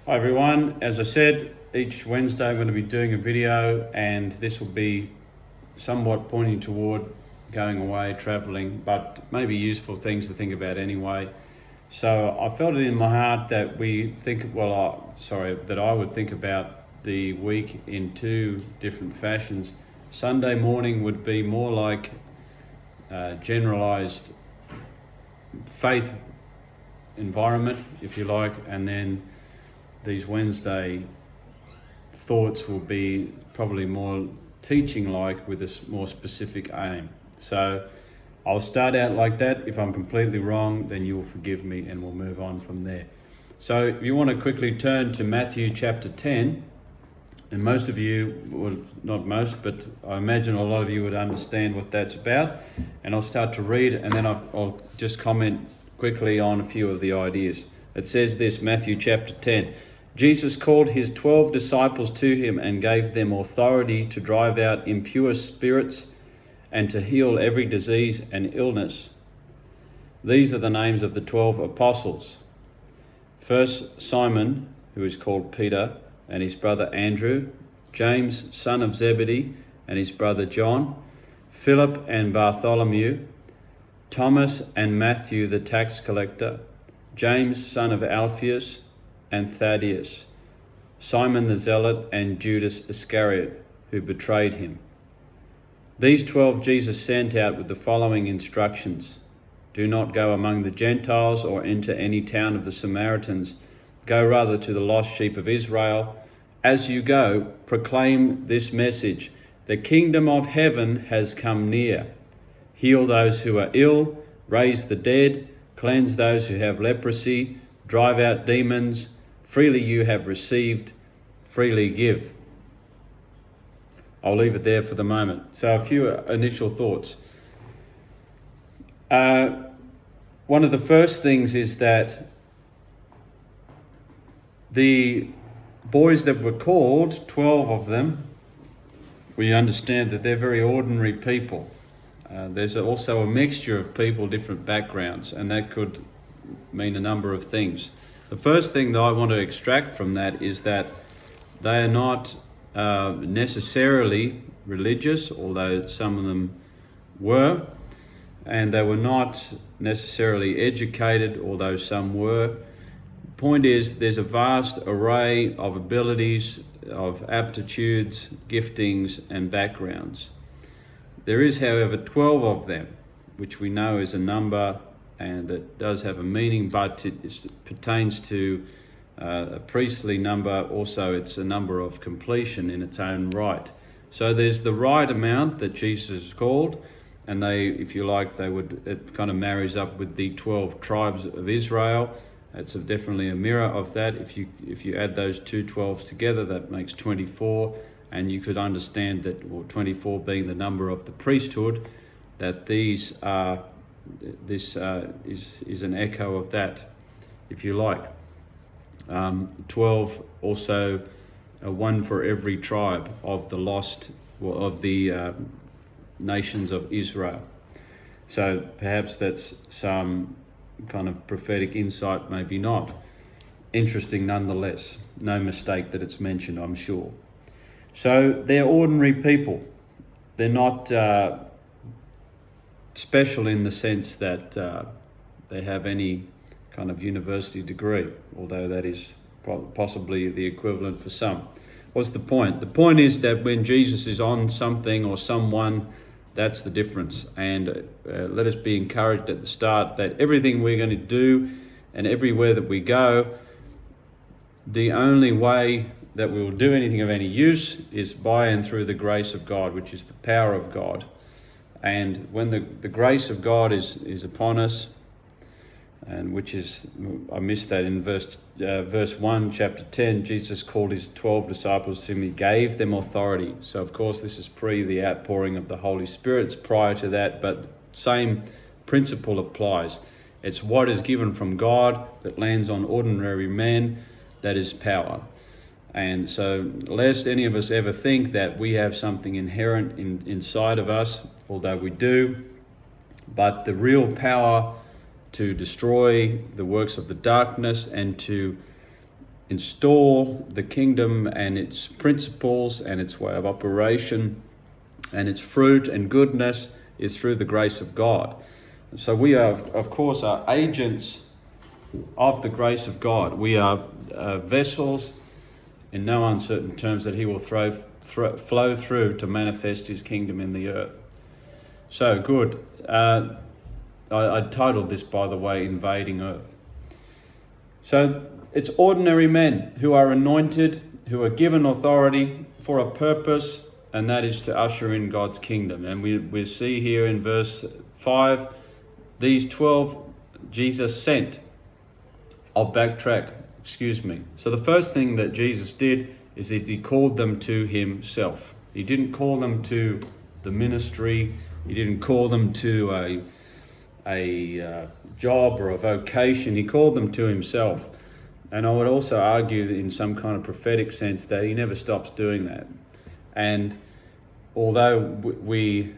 Hi everyone, as I said, each Wednesday I'm going to be doing a video, and this will be somewhat pointing toward going away, traveling, but maybe useful things to think about anyway. So I felt it in my heart that that I would think about the week in two different fashions. Sunday morning would be more like generalized faith environment, if you like, and then these Wednesday thoughts will be probably more teaching-like with a more specific aim. So I'll start out like that. If I'm completely wrong, then you'll forgive me and we'll move on from there. So if you want to quickly turn to Matthew chapter 10, and most of you, well, not most, but I imagine a lot of you would understand what that's about. And I'll start to read, and then I'll just comment quickly on a few of the ideas. It says this, Matthew chapter 10. Jesus called his 12 disciples to him and gave them authority to drive out impure spirits and to heal every disease and illness. These are the names of the 12 apostles. First, Simon, who is called Peter, and his brother Andrew, James, son of Zebedee, and his brother John, Philip and Bartholomew, Thomas and Matthew the tax collector, James, son of Alphaeus, and Thaddeus, Simon the Zealot, and Judas Iscariot, who betrayed him. These 12 Jesus sent out with the following instructions. Do not go among the Gentiles or enter any town of the Samaritans. Go rather to the lost sheep of Israel. As you go, proclaim this message. The kingdom of heaven has come near. Heal those who are ill, raise the dead, cleanse those who have leprosy, drive out demons. Freely you have received, freely give. I'll leave it there for the moment. So a few initial thoughts. One of the first things is that the boys that were called, 12 of them, we understand that they're very ordinary people. There's also a mixture of people, different backgrounds, and that could mean a number of things. The first thing that I want to extract from that is that they are not necessarily religious, although some of them were, and they were not necessarily educated, although some were. Point is, there's a vast array of abilities, of aptitudes, giftings, and backgrounds. There is, however, 12 of them, which we know is a number and it does have a meaning, but it pertains to a priestly number. Also, it's a number of completion in its own right. So there's the right amount that Jesus called, and it kind of marries up with the 12 tribes of Israel. It's definitely a mirror of that. If you add those two 12s together, that makes 24, and you could understand that, or 24 being the number of the priesthood, that this is an echo of that, if you like. 12 also, one for every tribe of the nations of Israel. So perhaps that's some kind of prophetic insight, maybe not. Interesting nonetheless. No mistake that it's mentioned, I'm sure. So they're ordinary people. They're not special in the sense that they have any kind of university degree, although that is possibly the equivalent for some. What's the point? The point is that when Jesus is on something or someone, that's the difference. And let us be encouraged at the start that everything we're going to do and everywhere that we go, the only way that we will do anything of any use is by and through the grace of God, which is the power of God. And when the grace of God is upon us, and which is, I missed that in verse 1, chapter 10, Jesus called his 12 disciples to him. He gave them authority. So of course this is pre the outpouring of the Holy Spirit. It's prior to that, but same principle applies. It's what is given from God that lands on ordinary men, that is power. And so lest any of us ever think that we have something inherent inside of us, although we do, but the real power to destroy the works of the darkness and to install the kingdom and its principles and its way of operation and its fruit and goodness is through the grace of God. So we are, of course, are agents of the grace of God. We are vessels in no uncertain terms that he will flow through to manifest his kingdom in the earth. So good. I titled this, by the way, Invading Earth. So it's ordinary men who are anointed, who are given authority for a purpose, and that is to usher in God's kingdom. And we see here in verse 5, these 12 Jesus sent. I'll backtrack, excuse me. So the first thing that Jesus did is that he called them to himself. He didn't call them to the ministry. He didn't call them to a job or a vocation. He called them to himself. And I would also argue in some kind of prophetic sense that he never stops doing that. And although we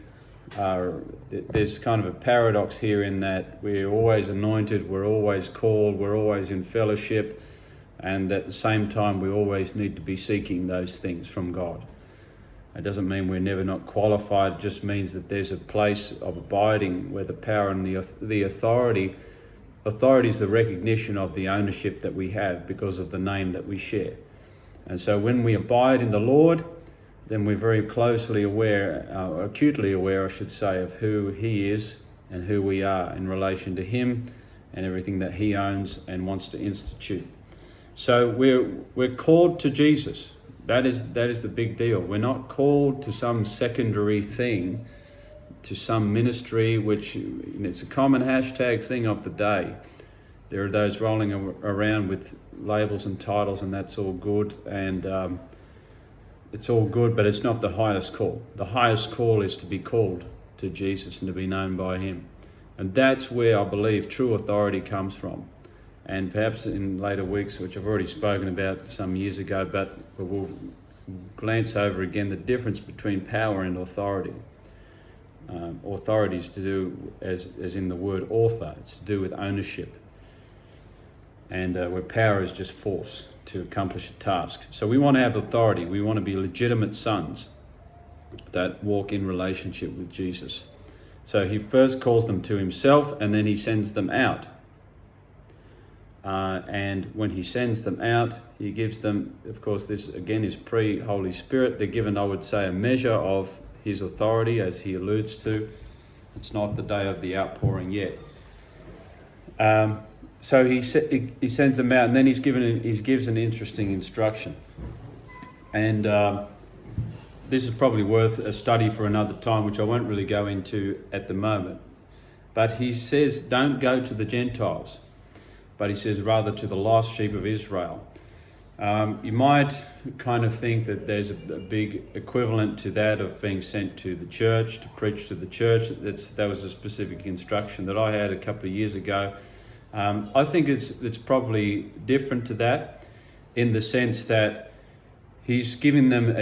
are, there's kind of a paradox here in that we're always anointed, we're always called, we're always in fellowship, and at the same time we always need to be seeking those things from God. It doesn't mean we're never not qualified, it just means that there's a place of abiding where the power and the authority is the recognition of the ownership that we have because of the name that we share. And so when we abide in the Lord, then we're very closely aware, acutely aware, I should say, of who he is and who we are in relation to him and everything that he owns and wants to institute. So we're called to Jesus. That is the big deal. We're not called to some secondary thing, to some ministry, which it's a common hashtag thing of the day. There are those rolling around with labels and titles, and that's all good, and it's all good, but it's not the highest call. The highest call is to be called to Jesus and to be known by him. And that's where I believe true authority comes from. And perhaps in later weeks, which I've already spoken about some years ago, but we'll glance over again the difference between power and authority. Authority is to do, as in the word author, it's to do with ownership. And where power is just force to accomplish a task. So we want to have authority. We want to be legitimate sons that walk in relationship with Jesus. So he first calls them to himself, and then he sends them out. And when he sends them out, he gives them, of course, this again is pre-Holy Spirit. They're given, I would say, a measure of his authority, as he alludes to. It's not the day of the outpouring yet. So he sends them out, and then he gives an interesting instruction. And this is probably worth a study for another time, which I won't really go into at the moment. But he says, don't go to the Gentiles, but he says rather to the lost sheep of Israel. You might kind of think that there's a big equivalent to that of being sent to the church, to preach to the church. That was a specific instruction that I had a couple of years ago. I think it's probably different to that, in the sense that he's giving them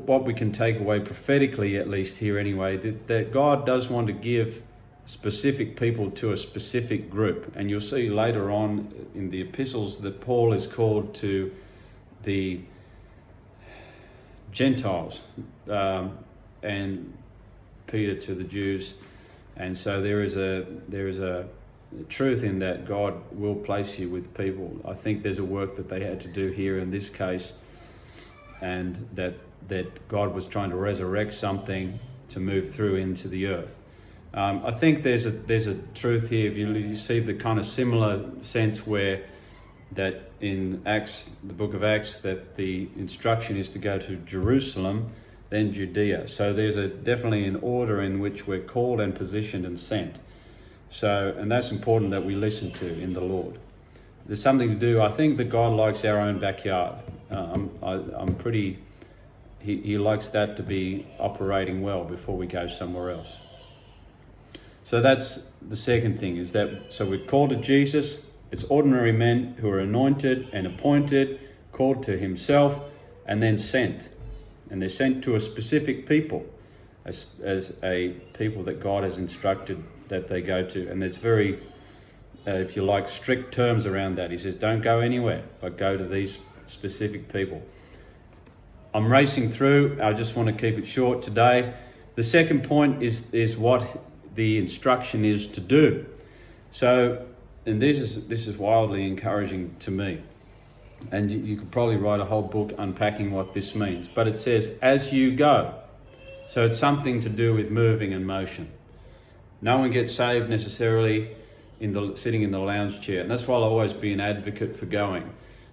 what we can take away prophetically, at least here anyway, that God does want to give specific people to a specific group. And you'll see later on in the epistles that Paul is called to the Gentiles, and Peter to the Jews. And so there is a truth in that God will place you with people. I think there's a work that they had to do here in this case, and that God was trying to resurrect something to move through into the earth. I think there's a truth here. If you see the kind of similar sense where that in Acts, the book of Acts, that the instruction is to go to Jerusalem, then Judea. So there's definitely an order in which we're called and positioned and sent. So, and that's important that we listen to in the Lord. There's something to do. I think that God likes our own backyard. He likes that to be operating well before we go somewhere else. So that's the second thing, is that, so we're called to Jesus. It's ordinary men who are anointed and appointed, called to himself, and then sent. And they're sent to a specific people, as a people that God has instructed that they go to. And it's very if you like, strict terms around that. He says, don't go anywhere, but go to these specific people. I'm racing through. I just want to keep it short today. The second point is what the instruction is to do. So, and this is wildly encouraging to me. And you could probably write a whole book unpacking what this means. But it says, as you go. So it's something to do with moving and motion. No one gets saved necessarily sitting in the lounge chair. And that's why I'll always be an advocate for going,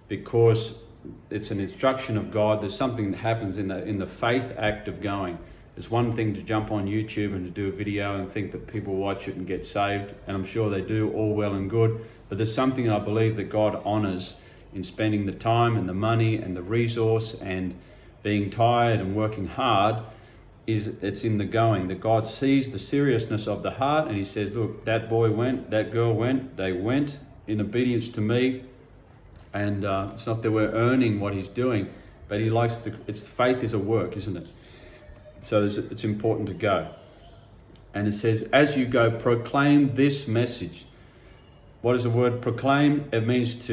because it's an instruction of God. There's something that happens in the faith act of going. It's one thing to jump on YouTube and to do a video and think that people watch it and get saved, and I'm sure they do, all well and good. But there's something I believe that God honors in spending the time and the money and the resource and being tired and working hard. It's in the going, that God sees the seriousness of the heart, and he says, look, that boy went, that girl went, they went in obedience to me. And it's not that we're earning what he's doing, but he likes faith is a work, isn't it? So it's important to go. And it says, as you go, proclaim this message. What is the word proclaim? It means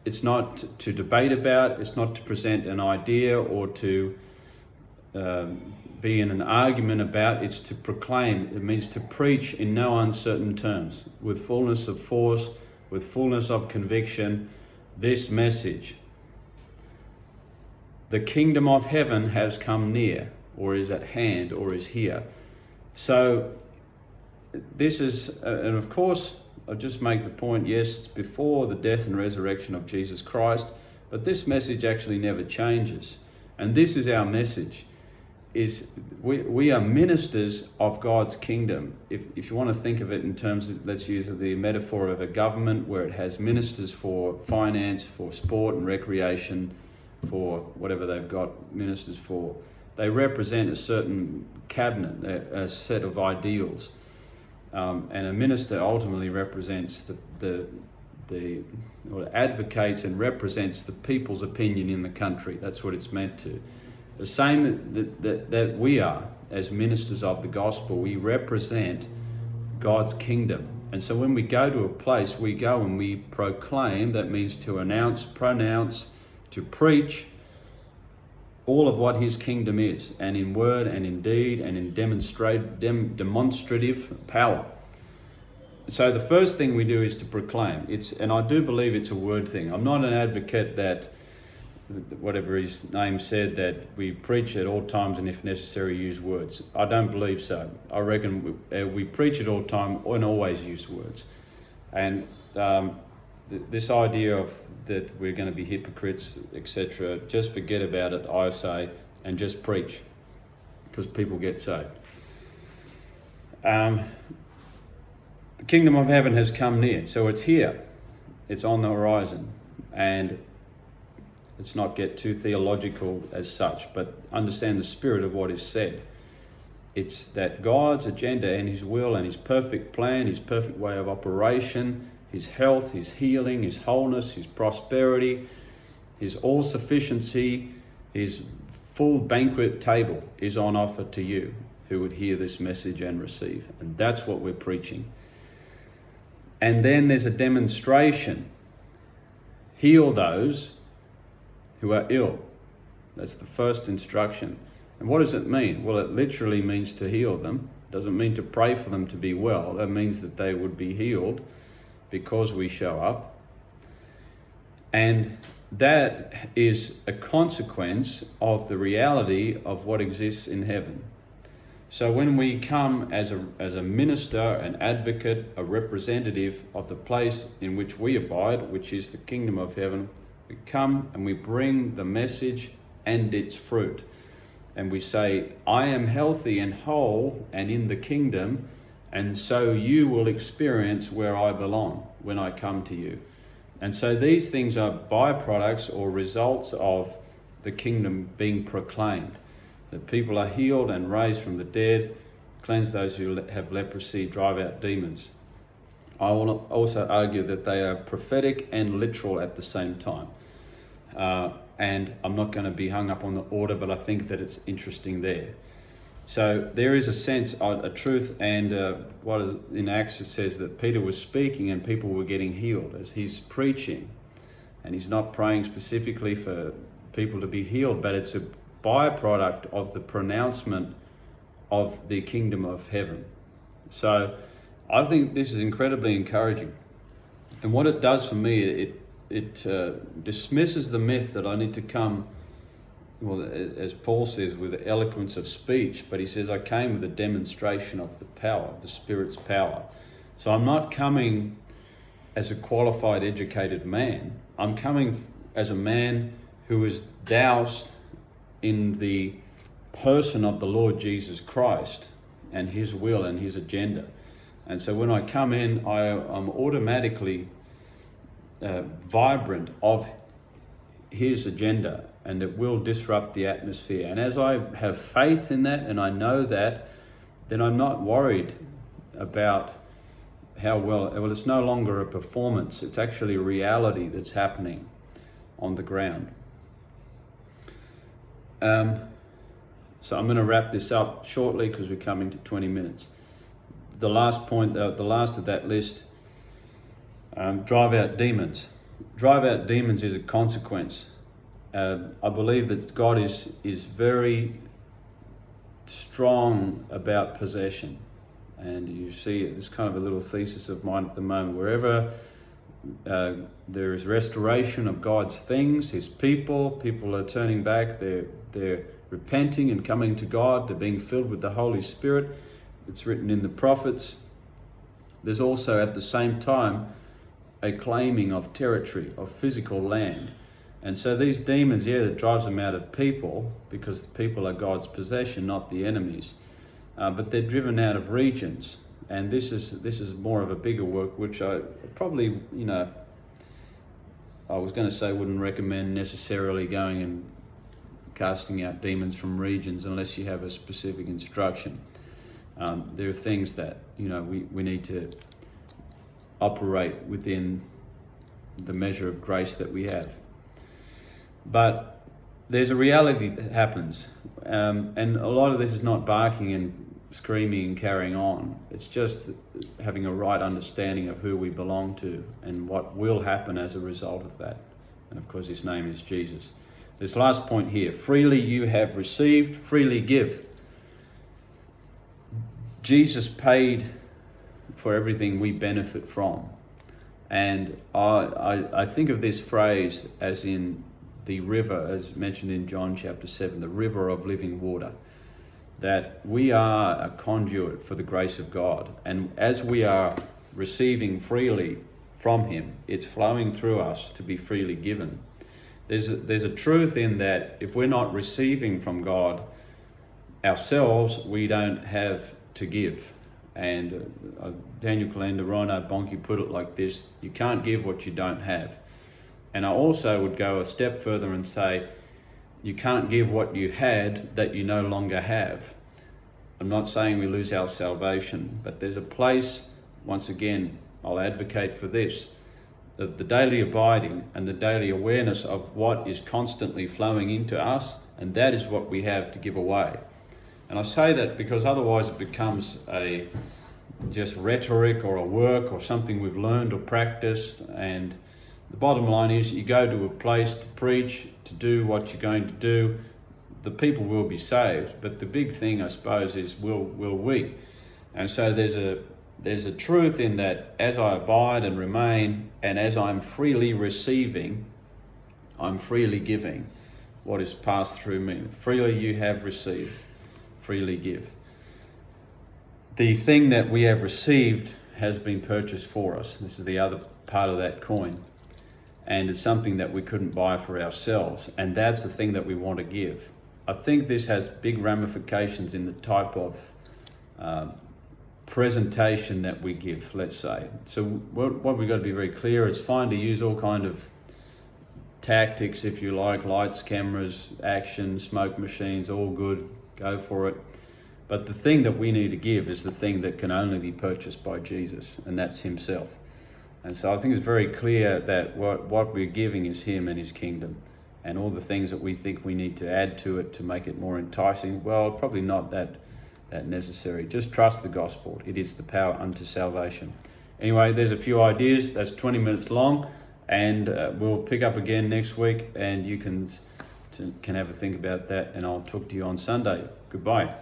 it's not to debate about, it's not to present an idea or to be in an argument about, it's to proclaim. It means to preach in no uncertain terms, with fullness of force, with fullness of conviction, this message. The kingdom of heaven has come near, or is at hand, or is here. So this is, and of course, I'll just make the point, yes, it's before the death and resurrection of Jesus Christ, but this message actually never changes. And this is our message, is we are ministers of God's kingdom. If you want to think of it in terms of, let's use the metaphor of a government where it has ministers for finance, for sport and recreation, for whatever they've got ministers for. They represent a certain cabinet, a set of ideals. And a minister ultimately represents or advocates and represents the people's opinion in the country. That's what it's meant to. The same that we are as ministers of the gospel, we represent God's kingdom. And so when we go to a place, we go and we proclaim. That means to announce, pronounce, to preach all of what his kingdom is, and in word and in deed and in demonstrative power. So the first thing we do is to proclaim. And I do believe it's a word thing. I'm not an advocate that, whatever his name said, that we preach at all times and if necessary use words. I don't believe so. I reckon we preach at all time and always use words. And this idea of that we're going to be hypocrites, etc., just forget about it, I say, and just preach, because people get saved. The kingdom of heaven has come near, so it's here, it's on the horizon, and let's not get too theological as such, but understand the spirit of what is said. It's that God's agenda and his will and his perfect plan, his perfect way of operation, his health, his healing, his wholeness, his prosperity, his all-sufficiency, his full banquet table is on offer to you who would hear this message and receive. And that's what we're preaching. And then there's a demonstration. Heal those who are ill. That's the first instruction. And what does it mean? Well, it literally means to heal them. It doesn't mean to pray for them to be well. That means that they would be healed because we show up. And that is a consequence of the reality of what exists in heaven. So when we come as a minister, an advocate, a representative of the place in which we abide, which is the kingdom of heaven, we come and we bring the message and its fruit. And we say, I am healthy and whole and in the kingdom, and so you will experience where I belong when I come to you. And so these things are byproducts or results of the kingdom being proclaimed. That people are healed and raised from the dead, cleanse those who have leprosy, drive out demons. I will also argue that they are prophetic and literal at the same time. And I'm not going to be hung up on the order, but I think that it's interesting there. So there is a sense, a truth, and what is, in Acts it says that Peter was speaking and people were getting healed as he's preaching. And he's not praying specifically for people to be healed, but it's a byproduct of the pronouncement of the kingdom of heaven. So I think this is incredibly encouraging. And what it does for me, it dismisses the myth that I need to come, well, as Paul says, with the eloquence of speech, but he says, I came with a demonstration of the power, of the Spirit's power. So I'm not coming as a qualified, educated man. I'm coming as a man who is doused in the person of the Lord Jesus Christ and his will and his agenda. And so when I come in, I'm automatically vibrant of his agenda, and it will disrupt the atmosphere. And as I have faith in that and I know that, then I'm not worried about how well, it's no longer a performance, it's actually a reality that's happening on the ground. So I'm going to wrap this up shortly because we're coming to 20 minutes. The last point, the last of that list, drive out demons. Drive out demons is a consequence. I believe that God is very strong about possession. And you see this kind of a little thesis of mine at the moment. Wherever there is restoration of God's things, his people are turning back, they're repenting and coming to God, they're being filled with the Holy Spirit. It's written in the prophets. There's also at the same time a claiming of territory, of physical land. And so these demons, it drives them out of people because people are God's possession, not the enemies. But they're driven out of regions. And this is more of a bigger work, which I probably, I was going to say wouldn't recommend necessarily going and casting out demons from regions unless you have a specific instruction. There are things that, we need to operate within the measure of grace that we have. But there's a reality that happens. And a lot of this is not barking and screaming and carrying on. It's just having a right understanding of who we belong to and what will happen as a result of that. And of course, his name is Jesus. This last point here, freely you have received, freely give. Jesus paid for everything we benefit from. And I think of this phrase as in the river, as mentioned in John chapter 7, the river of living water, that we are a conduit for the grace of God. And as we are receiving freely from him, it's flowing through us to be freely given. There's a truth in that if we're not receiving from God ourselves, we don't have to give. And Daniel Kalenda, Rhino Bonke put it like this: you can't give what you don't have. And I also would go a step further and say, you can't give what you had that you no longer have. I'm not saying we lose our salvation, but there's a place, once again, I'll advocate for this, of the daily abiding and the daily awareness of what is constantly flowing into us, and that is what we have to give away. And I say that because otherwise it becomes just rhetoric or a work or something we've learned or practiced. And the bottom line is, you go to a place to preach, to do what you're going to do, the people will be saved. But the big thing, I suppose, is will we? And so there's a truth in that as I abide and remain, and as I'm freely receiving, I'm freely giving what is passed through me. Freely you have received, freely give. The thing that we have received has been purchased for us. This is the other part of that coin. And it's something that we couldn't buy for ourselves. And that's the thing that we want to give. I think this has big ramifications in the type of presentation that we give, let's say. So what we've got to be very clear, it's fine to use all kind of tactics, if you like, lights, cameras, action, smoke machines, all good, go for it. But the thing that we need to give is the thing that can only be purchased by Jesus, and that's himself. And so I think it's very clear that what we're giving is him and his kingdom, and all the things that we think we need to add to it to make it more enticing, well, probably not that necessary. Just trust the gospel. It is the power unto salvation. Anyway, there's a few ideas. That's 20 minutes long, and we'll pick up again next week, and you can have a think about that, and I'll talk to you on Sunday. Goodbye.